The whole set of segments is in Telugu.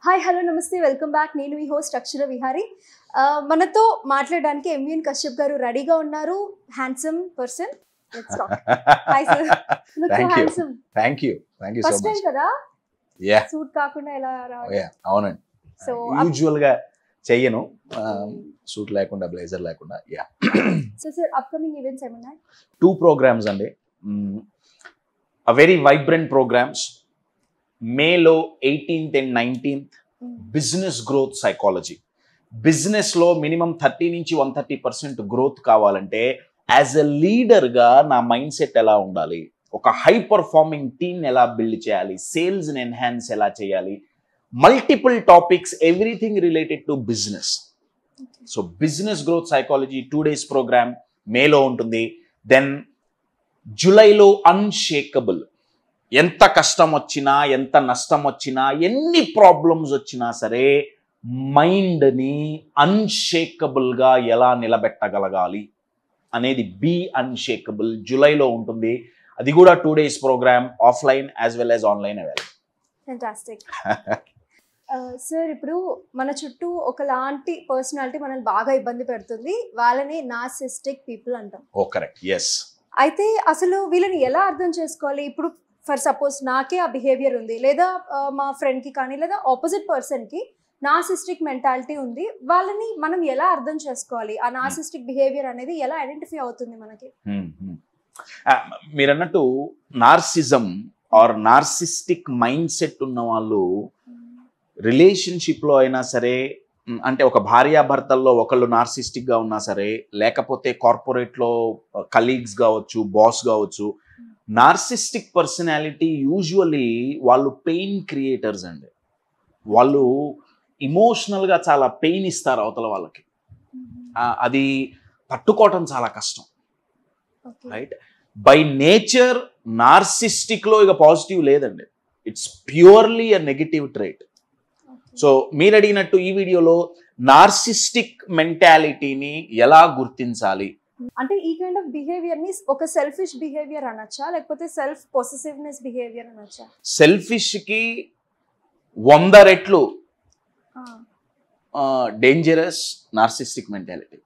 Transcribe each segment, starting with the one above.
హాయ్ హలో నమస్తే వెల్కమ్ బ్యాక్. నేను మీ హోస్ట్ అక్షర విహారీ. మనతో మాట్లాడడానికి ఎంవిఎన్ కశ్యప్ గారు రెడీగా ఉన్నారు. Handsome person. Let's talk. Hi sir. Look so handsome. Thank you so much. First time కదా సూట్ కాకుండా ఎలా రావాలి? అవునండి. సో యూజువల్ గా చెయ్యను, సూట్ లేకుండా బ్లేజర్ లేకుండా. సో సార్ అప్కమింగ్ ఈవెంట్స్ ఏమన్నా? 2 ప్రోగ్రామ్స్ అండి. A very vibrant programs. మేలో 18th and 19th business growth psychology. Business లో మినిమం 30 నుంచి 130% గ్రోత్ కావాలంటే యాజ్ ఎ లీడర్ గా నా మైండ్ సెట్ ఎలా ఉండాలి, ఒక హై పర్ఫార్మింగ్ టీమ్ ఎలా బిల్డ్ చేయాలి, సేల్స్ ని ఎన్హాన్స్ ఎలా చేయాలి, multiple topics, everything related to business. So business growth psychology 2 days programme మేలో ఉంటుంది. దెన్ జూలైలో అన్షేకబుల్. ఎంత కష్టం వచ్చినా, ఎంత నష్టం వచ్చినా, ఎన్ని ప్రాబ్లమ్స్ వచ్చినా సరే మైండ్ని అన్షేకబుల్గా ఎలా నిలబెట్టగలగాలి అనేది బీ అన్షేకబుల్ జూలైలో ఉంటుంది. అది కూడా 2 days programme, offline as well as online available. Fantastic. Sir ఇప్పుడు మన చుట్టూ ఒకలాంటి పర్సనాలిటీ మనల్ని బాగా ఇబ్బంది పెడుతుంది. వాళ్ళని నార్సిస్టిక్ పీపుల్ అంటాం. ఓ కరెక్ట్, ఎస్. అయితే అసలు వీళ్ళని ఎలా అర్థం చేసుకోవాలి? ఇప్పుడు ఫర్ సపోజ్ నాకే ఆ బిహేవియర్ ఉంది, లేదా మా ఫ్రెండ్కి కానీ, లేదా ఆపోజిట్ పర్సన్కి నార్సిస్టిక్ మెంటాలిటీ ఉంది. వాళ్ళని మనం ఎలా అర్థం చేసుకోవాలి? ఆ నార్సిస్టిక్ బిహేవియర్ అనేది ఎలా ఐడెంటిఫై అవుతుంది మనకి? మీరు అన్నట్టు narcissism or narcissistic mind set ఉన్న వాళ్ళు రిలేషన్షిప్లో అయినా సరే, అంటే ఒక భార్యాభర్తల్లో ఒకళ్ళు నార్సిస్టిక్గా ఉన్నా సరే, లేకపోతే కార్పొరేట్లో కలీగ్స్ కావచ్చు, బాస్ కావచ్చు, నార్సిస్టిక్ పర్సనాలిటీ యూజువల్లీ వాళ్ళు పెయిన్ క్రియేటర్స్ అండి. వాళ్ళు ఇమోషనల్గా చాలా పెయిన్ ఇస్తారు అవతల వాళ్ళకి. అది తట్టుకోవటం చాలా కష్టం, రైట్? బై నేచర్ నార్సిస్టిక్లో ఇక పాజిటివ్ లేదండి. It's purely uh negative trait. So మీరు అడిగినట్టు ఈ వీడియోలో నార్సిస్టిక్ మెంటాలిటీని ఎలా గుర్తించాలి అంటే ఈ కైండ్ ఆఫ్ బిహేవియర్ ని ఒక సెల్ఫిష్ బిహేవియర్ అనొచ్చా, లేకపోతే సెల్ఫ్ పొసెసివ్నెస్ బిహేవియర్ అనొచ్చా? సెల్ఫిష్ కి 100 రెట్లు డేంజరస్ నార్సిస్టిక్ మెంటాలిటీ.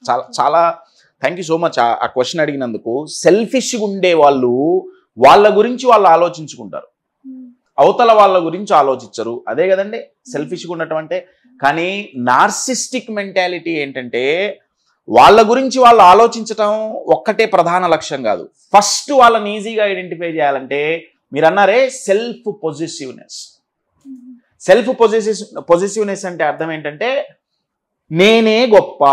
చాలా చాలా థ్యాంక్ యూ సో మచ్ ఆ క్వశ్చన్ అడిగినందుకు. సెల్ఫిష్గా ఉండే వాళ్ళు వాళ్ళ గురించి వాళ్ళు ఆలోచించుకుంటారు, అవతల వాళ్ళ గురించి ఆలోచించరు. అదే కదండి సెల్ఫిష్గా ఉండటం అంటే. కానీ నార్సిస్టిక్ మెంటాలిటీ ఏంటంటే వాళ్ళ గురించి వాళ్ళు ఆలోచించటం ఒక్కటే ప్రధాన లక్ష్యం కాదు. ఫస్ట్ వాళ్ళని ఈజీగా ఐడెంటిఫై చేయాలంటే మీరు అన్నారే సెల్ఫ్ పొజిటివ్నెస్. సెల్ఫ్ పొజిటివ్నెస్ అంటే అర్థం ఏంటంటే నేనే గొప్ప.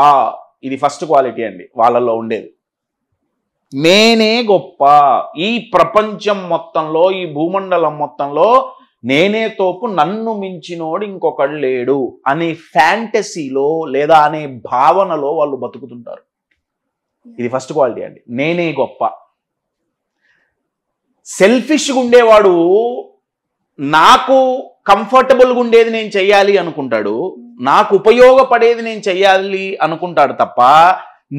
ఇది ఫస్ట్ క్వాలిటీ అండి వాళ్ళల్లో ఉండేది. నేనే గొప్ప, ఈ ప్రపంచం మొత్తంలో, ఈ భూమండలం మొత్తంలో నేనే తోపు, నన్ను మించినోడు ఇంకొకడు లేడు అనే ఫ్యాంటసీలో లేదా అనే భావనలో వాళ్ళు బతుకుతుంటారు. ఇది ఫస్ట్ క్వాలిటీ అండి, నేనే గొప్ప. సెల్ఫిష్గా ఉండేవాడు నాకు కంఫర్టబుల్గా ఉండేది నేను చెయ్యాలి అనుకుంటాడు, నాకు ఉపయోగపడేది నేను చెయ్యాలి అనుకుంటాడు తప్ప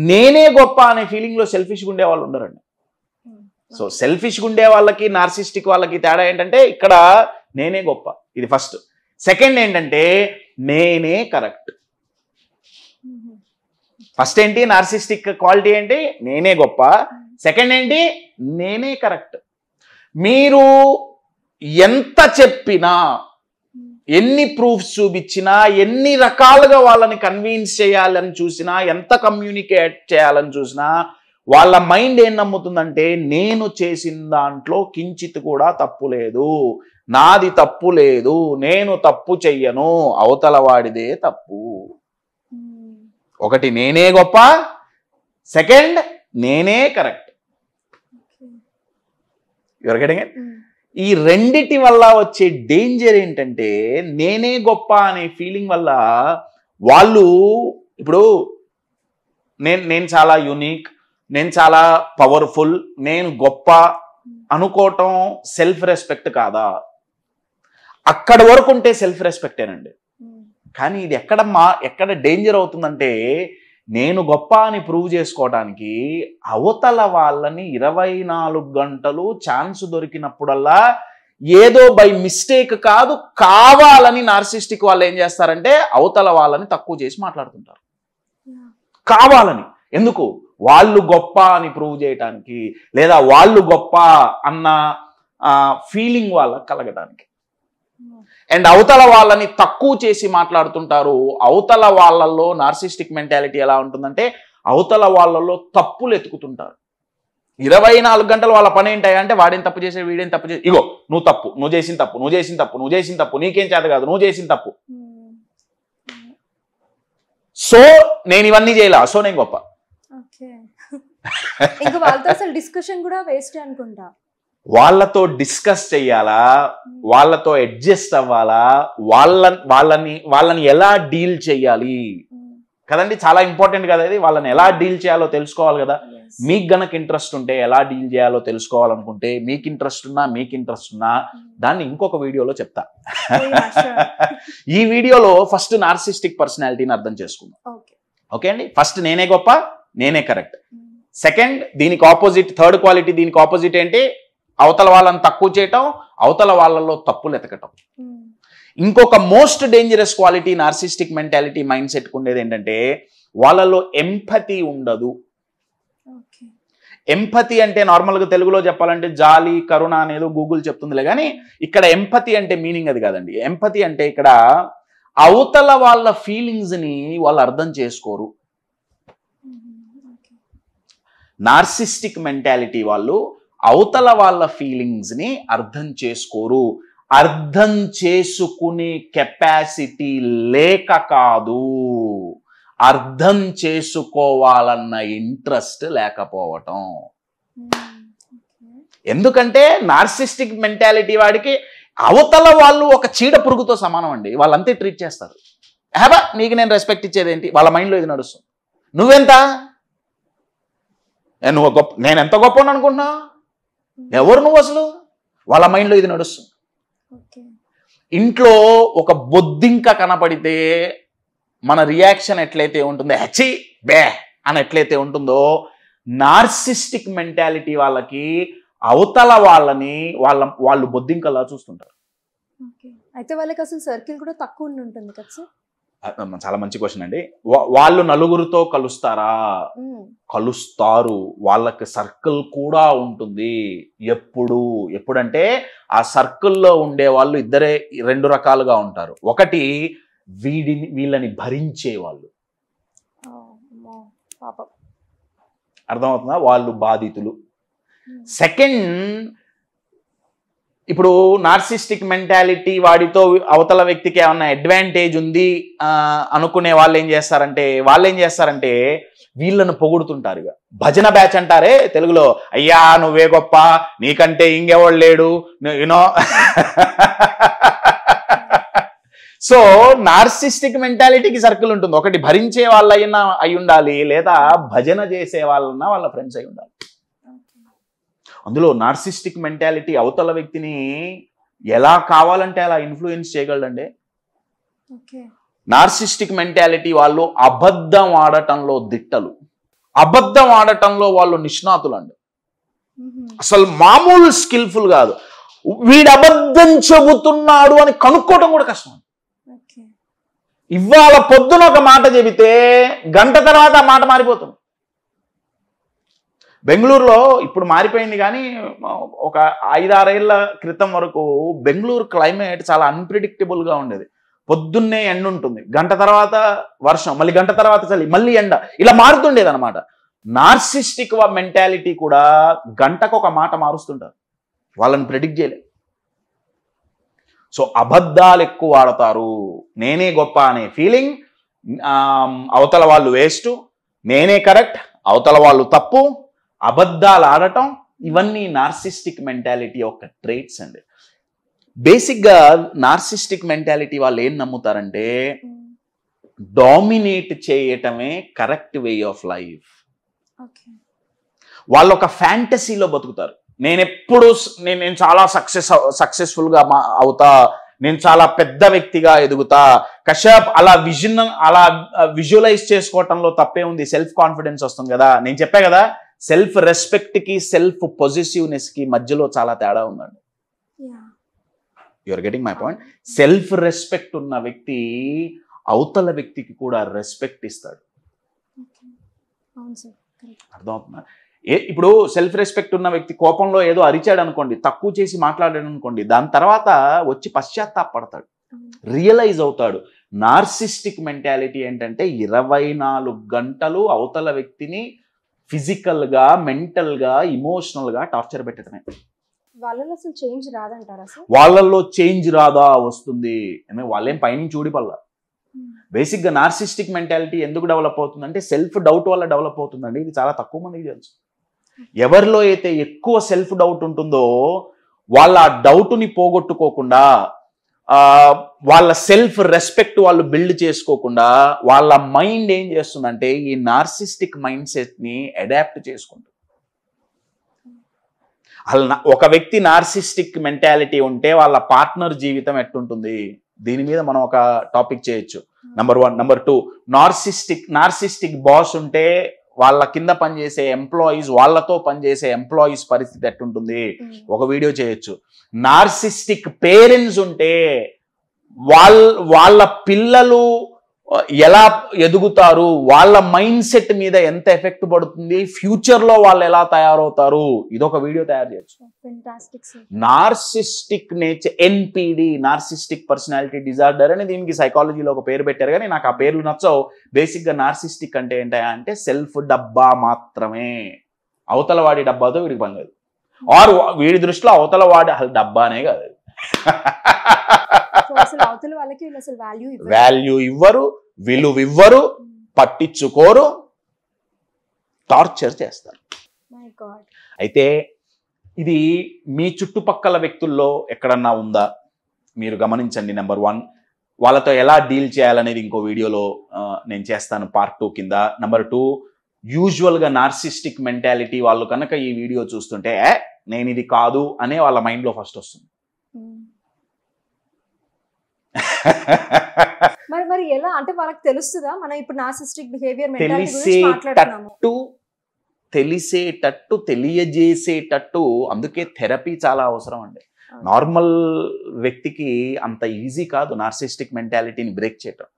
నేనే గొప్ప అనే ఫీలింగ్లో సెల్ఫిష్గా ఉండే వాళ్ళు ఉండరండి. సో సెల్ఫిష్గా ఉండే వాళ్ళకి నార్సిస్టిక్ వాళ్ళకి తేడా ఏంటంటే ఇక్కడ నేనే గొప్ప, ఇది ఫస్ట్. సెకండ్ ఏంటంటే నేనే కరెక్ట్. ఫస్ట్ ఏంటి నార్సిస్టిక్ క్వాలిటీ ఏంటి? నేనే గొప్ప. సెకండ్ ఏంటి? నేనే కరెక్ట్. మీరు ఎంత చెప్పినా, ఎన్ని ప్రూఫ్స్ చూపించినా, ఎన్ని రకాలుగా వాళ్ళని కన్విన్స్ చేయాలని చూసినా, ఎంత కమ్యూనికేట్ చేయాలని చూసినా వాళ్ళ మైండ్ ఏం నమ్ముతుందంటే నేను చేసిన దాంట్లో కించిత్ కూడా తప్పు లేదు, నాది తప్పు లేదు, నేను తప్పు చెయ్యను, అవతల వాడిదే తప్పు. ఒకటి నేనే గొప్ప, సెకండ్ నేనే కరెక్ట్. Your getting it? ఈ రెండిటి వల్ల వచ్చే డేంజర్ ఏంటంటే నేనే గొప్ప అనే ఫీలింగ్ వల్ల వాళ్ళు ఇప్పుడు నేను చాలా యూనిక్, నేను చాలా పవర్ఫుల్, నేను గొప్ప అనుకోవటం సెల్ఫ్ రెస్పెక్ట్ కాదా? అక్కడ వరకు ఉంటే సెల్ఫ్ రెస్పెక్టేనండి. కానీ ఇది ఎక్కడ డేంజర్ అవుతుందంటే నేను గొప్ప అని ప్రూవ్ చేసుకోవడానికి అవతల వాళ్ళని 24 గంటలు ఛాన్స్ దొరికినప్పుడల్లా ఏదో బై మిస్టేక్ కాదు, కావాలని నార్సిస్టిక్ వాళ్ళు ఏం చేస్తారంటే అవతల వాళ్ళని తక్కువ చేసి మాట్లాడుతుంటారు. కావాలని. ఎందుకు? వాళ్ళు గొప్ప అని ప్రూవ్ చేయటానికి, లేదా వాళ్ళు గొప్ప అన్న ఫీలింగ్ వాళ్ళకి కలగడానికి. అండ్ అవతల వాళ్ళని తక్కువ చేసి మాట్లాడుతుంటారు. అవతల వాళ్ళల్లో నార్సిస్టిక్ మెంటాలిటీ ఎలా ఉంటుందంటే అవతల వాళ్ళల్లో తప్పులు ఎతుకుతుంటారు. 24 గంటలు వాళ్ళ పని ఏంటాయి అంటే వాడేం తప్పు చేసే, వీడేం తప్పు చేసి, ఇగో నువ్వు తప్పు, నువ్వు చేసిన తప్పు, నువ్వు చేసిన తప్పు, నువ్వు చేసిన తప్పు, నీకేం చేత కాదు, నువ్వు చేసిన తప్పు, సో నేను ఇవన్నీ చేయాల, సో నేను గొప్ప. ఇంకా వాళ్ళతో అసలు డిస్కషన్ కూడా వేస్ట్ అనుకుంటా. వాళ్ళతో డిస్కస్ చెయ్యాలా, వాళ్ళతో అడ్జస్ట్ అవ్వాలా, వాళ్ళని ఎలా డీల్ చెయ్యాలి కదండి, చాలా ఇంపార్టెంట్ కదా ఇది. వాళ్ళని ఎలా డీల్ చేయాలో తెలుసుకోవాలి కదా. మీకు గనక ఇంట్రెస్ట్ ఉంటే ఎలా డీల్ చేయాలో తెలుసుకోవాలనుకుంటే, మీకు ఇంట్రెస్ట్ ఉన్నా దాన్ని ఇంకొక వీడియోలో చెప్తా. ఈ వీడియోలో ఫస్ట్ నార్సిస్టిక్ పర్సనాలిటీని అర్థం చేసుకుందాం. ఓకే అండి. ఫస్ట్ నేనే గొప్ప, నేనే కరెక్ట్. సెకండ్, దీనికి ఆపోజిట్, థర్డ్ క్వాలిటీ దీనికి ఆపోజిట్ ఏంటి? అవతల వాళ్ళని తక్కువ చేయటం, అవతల వాళ్ళలో తప్పులు ఎతకటం. ఇంకొక most dangerous quality narcissistic mentality mind సెట్కి ఉండేది ఏంటంటే వాళ్ళలో ఎంపతి ఉండదు. ఎంపతి అంటే నార్మల్గా తెలుగులో చెప్పాలంటే జాలి, కరుణ అనేది గూగుల్ చెప్తుందిలే, కానీ ఇక్కడ ఎంపతి అంటే మీనింగ్ అది కాదండి. ఎంపతి అంటే ఇక్కడ అవతల వాళ్ళ ఫీలింగ్స్ని వాళ్ళు అర్థం చేసుకోరు. నార్సిస్టిక్ మెంటాలిటీ వాళ్ళు అవతల వాళ్ళ ఫీలింగ్స్ని అర్థం చేసుకోరు. అర్థం చేసుకునే కెపాసిటీ లేక కాదు, అర్థం చేసుకోవాలన్న ఇంట్రెస్ట్ లేకపోవటం. ఎందుకంటే నార్సిస్టిక్ మెంటాలిటీ వాడికి అవతల వాళ్ళు ఒక చీడ పురుగుతో సమానం అండి. వాళ్ళంతే ట్రీట్ చేస్తారు. హేబా నీకు నేను రెస్పెక్ట్ ఇచ్చేదేంటి, వాళ్ళ మైండ్లో ఇది నడుస్తుంది. నువ్వెంత, నువ్వు గొప్ప, నేను ఎంత గొప్ప అనుకుంటున్నా, ఎవరు నువ్వు అసలు, వాళ్ళ మైండ్లో ఇది నడుస్తుంది. ఇంట్లో ఒక బొద్దింక కనపడితే మన రియాక్షన్ ఎట్లయితే ఉంటుందో, హెచ్చి బే అని ఎట్లయితే ఉంటుందో, నార్సిస్టిక్ మెంటాలిటీ వాళ్ళకి అవతల వాళ్ళని వాళ్ళు బొద్దింకలా చూస్తుంటారు. అయితే వాళ్ళకి అసలు సర్కిల్ కూడా తక్కువ ఉంటుంది కదా సార్? చాలా మంచి క్వశ్చన్ అండి. వాళ్ళు నలుగురితో కలుస్తారా? కలుస్తారు. వాళ్ళకి సర్కిల్ కూడా ఉంటుంది. ఎప్పుడంటే ఆ సర్కిల్లో ఉండే వాళ్ళు ఇద్దరే, 2 రకాలుగా ఉంటారు. ఒకటి వీళ్ళని భరించే వాళ్ళు, అర్థమవుతుందా, వాళ్ళు బాధితులు. సెకండ్, ఇప్పుడు నార్సిస్టిక్ మెంటాలిటీ వాడితో అవతల వ్యక్తికి ఏమన్నా అడ్వాంటేజ్ ఉంది అనుకునే వాళ్ళు ఏం చేస్తారంటే వీళ్ళను పొగుడుతుంటారు. ఇక భజన బ్యాచ్ అంటారే తెలుగులో, అయ్యా నువ్వే గొప్ప, నీకంటే ఇంకెవడు లేడు, యూనో. సో నార్సిస్టిక్ మెంటాలిటీకి సర్కిల్ ఉంటుంది. ఒకటి భరించే వాళ్ళైనా అయి ఉండాలి, లేదా భజన చేసే వాళ్ళన్నా వాళ్ళ ఫ్రెండ్స్ అయి ఉండాలి. అందులో నార్సిస్టిక్ మెంటాలిటీ అవతల వ్యక్తిని ఎలా కావాలంటే అలా ఇన్ఫ్లుయెన్స్ చేయగలడండి. నార్సిస్టిక్ మెంటాలిటీ వాళ్ళు అబద్ధం ఆడటంలో దిట్టలు, అబద్ధం ఆడటంలో వాళ్ళు నిష్ణాతులు అండి. అసలు మామూలు స్కిల్ఫుల్ కాదు. వీడు అబద్ధం చెబుతున్నాడు అని కనుక్కోవటం కూడా కష్టం. ఇవాళ పొద్దున ఒక మాట చెబితే గంట తర్వాత ఆ మాట మారిపోతుంది. బెంగళూరులో ఇప్పుడు మారిపోయింది, కానీ ఒక 5-6 ఏళ్ల క్రితం వరకు బెంగళూరు క్లైమేట్ చాలా అన్ప్రిడిక్టబుల్గా ఉండేది. పొద్దున్నే ఎండ ఉంటుంది, గంట తర్వాత వర్షం, మళ్ళీ గంట తర్వాత చలి, మళ్ళీ ఎండ, ఇలా మారుతుండేది అనమాట. నార్సిస్టిక్ మెంటాలిటీ కూడా గంటకు ఒక మాట మారుస్తుంటారు. వాళ్ళని ప్రెడిక్ట్ చేయలేదు. సో అబద్ధాలు ఎక్కువ వాడతారు. నేనే గొప్ప అనే ఫీలింగ్, అవతల వాళ్ళు వేస్ట్, నేనే కరెక్ట్, అవతల వాళ్ళు తప్పు, అబద్ధాలు ఆడటం, ఇవన్నీ నార్సిస్టిక్ మెంటాలిటీ యొక్క ట్రేట్స్ అండి. బేసిక్గా నార్సిస్టిక్ మెంటాలిటీ వాళ్ళు ఏం నమ్ముతారంటే డామినేట్ చేయటమే కరెక్ట్ వే ఆఫ్ లైఫ్. వాళ్ళు ఒక ఫ్యాంటసీలో బతుకుతారు. నేను చాలా సక్సెస్ఫుల్గా అవుతా, నేను చాలా పెద్ద వ్యక్తిగా ఎదుగుతా. కశ్యప్ అలా విజువలైజ్ చేసుకోవటంలో తప్పే ఉంది. సెల్ఫ్ కాన్ఫిడెన్స్ వస్తుంది కదా. నేను చెప్పా కదా, సెల్ఫ్ రెస్పెక్ట్ కి సెల్ఫ్ పొజిటివ్నెస్ కి మధ్యలో చాలా తేడా ఉందండి. You're getting my point. Self respect ఉన్న వ్యక్తి అవతల వ్యక్తికి కూడా రెస్పెక్ట్ ఇస్తాడు. అవును సార్. అర్థమవుతుందా? ఇప్పుడు సెల్ఫ్ రెస్పెక్ట్ ఉన్న వ్యక్తి కోపంలో ఏదో అరిచాడు అనుకోండి, తక్కువ చేసి మాట్లాడాడు అనుకోండి, దాని తర్వాత వచ్చి పశ్చాత్తాపడతాడు, రియలైజ్ అవుతాడు. నార్సిస్టిక్ మెంటాలిటీ ఏంటంటే 24 గంటలు అవతల వ్యక్తిని ఫిజికల్గా, మెంటల్గా, ఇమోషనల్గా టార్చర్ పెట్టడమే. వాళ్ళలో అసలు చేంజ్ రాదంటారా సార్? వాళ్ళల్లో చేంజ్ రాదా? వస్తుంది. వాళ్ళేం పైనుంచి ఊడిపల్లా. బేసిక్గా నార్సిస్టిక్ మెంటాలిటీ ఎందుకు డెవలప్ అవుతుందంటే సెల్ఫ్ డౌట్ వల్ల డెవలప్ అవుతుందండి. ఇది చాలా తక్కువ మందికి తెలుసు. ఎవరిలో అయితే ఎక్కువ సెల్ఫ్ డౌట్ ఉంటుందో వాళ్ళ ఆ డౌట్ని పోగొట్టుకోకుండా, వాళ్ళ సెల్ఫ్ రెస్పెక్ట్ వాళ్ళు బిల్డ్ చేసుకోకుండా వాళ్ళ మైండ్ ఏం చేస్తుందంటే ఈ నార్సిస్టిక్ మైండ్ సెట్ని అడాప్ట్ చేసుకుంటుంది. ఒక వ్యక్తి నార్సిస్టిక్ మెంటాలిటీ ఉంటే వాళ్ళ పార్ట్నర్ జీవితం ఎట్టుంటుంది, దీని మీద మనం ఒక టాపిక్ చేయొచ్చు. నెంబర్ 1. నెంబర్ 2, నార్సిస్టిక్ బాస్ ఉంటే వాళ్ళ కింద పనిచేసే ఎంప్లాయీస్, వాళ్ళతో పనిచేసే ఎంప్లాయీస్ పరిస్థితి ఎట్టుంటుంది, ఒక వీడియో చేయొచ్చు. నార్సిస్టిక్ పేరెంట్స్ ఉంటే వాళ్ళ పిల్లలు ఎలా ఎదుగుతారు, వాళ్ళ మైండ్ సెట్ మీద ఎంత ఎఫెక్ట్ పడుతుంది, ఫ్యూచర్లో వాళ్ళు ఎలా తయారవుతారు, ఇదొక వీడియో తయారు చేయొచ్చు. Narcissistic nature, ఎన్పిడి, narcissistic personality disorder అని దీనికి సైకాలజీలో ఒక పేరు పెట్టారు, కానీ నాకు ఆ పేర్లు నచ్చవు. బేసిక్గా నార్సిస్టిక్ అంటే ఏంటంటే సెల్ఫ్ డబ్బా మాత్రమే, అవతల వాడి డబ్బాతో వీడికి పని లేదు. ఆర్ వీడి దృష్టిలో అవతల వాడి అసలు డబ్బానే కాదు. వాల్యూ ఇవ్వరు, విలువ ఇవ్వరు, పట్టించుకోరు, టార్చర్ చేస్తారు. అయితే ఇది మీ చుట్టుపక్కల వ్యక్తుల్లో ఎక్కడన్నా ఉందా మీరు గమనించండి. నెంబర్ 1, వాళ్ళతో ఎలా డీల్ చేయాలనేది ఇంకో వీడియోలో నేను చేస్తాను, పార్ట్ 2 కింద. నెంబర్ 2, యూజువల్గా నార్సిస్టిక్ మెంటాలిటీ వాళ్ళు కనుక ఈ వీడియో చూస్తుంటే నేను ఇది కాదు అనే వాళ్ళ మైండ్లో ఫస్ట్ వస్తుంది. మరి ఎలా అంటే వాళ్ళకి తెలుస్తుందా మనం ఇప్పుడు నార్సిస్టిక్ బిహేవియర్ మెంటాలిటీ గురించి మాట్లాడుతున్నాము? తెలిసేటట్టు తెలియజేసేటట్టు, అందుకే థెరపీ చాలా అవసరం అండి. నార్మల్ వ్యక్తికి అంత ఈజీ కాదు నార్సిస్టిక్ మెంటాలిటీని బ్రేక్ చేయటం.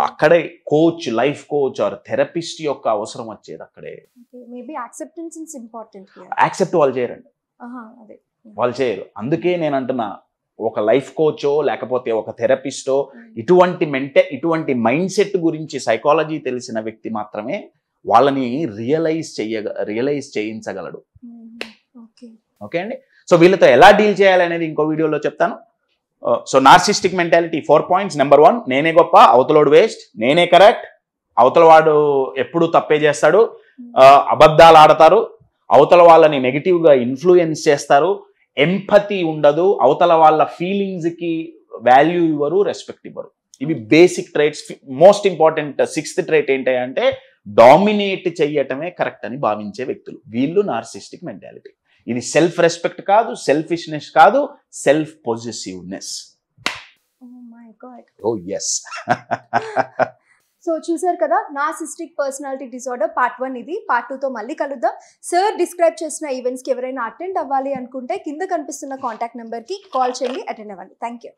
అక్కడే coach, life coach or therapist యొక్క అవసరం వచ్చేది అక్కడే. యాక్సెప్ట్ వాళ్ళు చేయరండి, వాళ్ళు చేయరు. అందుకే నేను అంటున్నా, ఒక లైఫ్ కోచో లేకపోతే ఒక థెరపిస్టో ఇటువంటి మైండ్ సెట్ గురించి సైకాలజీ తెలిసిన వ్యక్తి మాత్రమే వాళ్ళని రియలైజ్ చేయించగలడు. ఓకే అండి. సో వీళ్ళతో ఎలా డీల్ చేయాలనేది ఇంకో వీడియోలో చెప్తాను. So narcissistic mentality 4 points. Number 1, నేనే గొప్ప, అవతలోడు వేస్ట్, నేనే కరెక్ట్, అవతల వాడు ఎప్పుడు తప్పే చేస్తాడు, అబద్ధాలు ఆడతారు, అవతల వాళ్ళని నెగిటివ్గా ఇన్ఫ్లుయెన్స్ చేస్తారు, ఎంపతి ఉండదు, అవతల వాళ్ళ ఫీలింగ్స్కి వాల్యూ ఇవ్వరు, రెస్పెక్ట్ ఇవ్వరు. ఇవి basic traits. Most important 6th trait ఏంటంటే డామినేట్ చెయ్యటమే కరెక్ట్ అని భావించే వ్యక్తులు, వీళ్ళు నార్సిస్టిక్ మెంటాలిటీ. ఇది సెల్ఫ్ రెస్పెక్ట్ కాదు, సెల్ఫిష్నెస్ కాదు, self possessiveness. Oh yes. So చూసారు కదా, నార్సిస్టిక్ పర్సనాలిటీ డిసార్డర్ పార్ట్ 1 ఇది. పార్ట్ 2తో మళ్ళీ కలుద్దాం. సార్ డిస్క్రైబ్ చేసిన ఈవెంట్స్కి ఎవరైనా అటెండ్ అవ్వాలి అనుకుంటే కింద కనిపిస్తున్న కాంటాక్ట్ నెంబర్కి కాల్ చేయండి, అటెండ్ అవ్వండి. Thank you.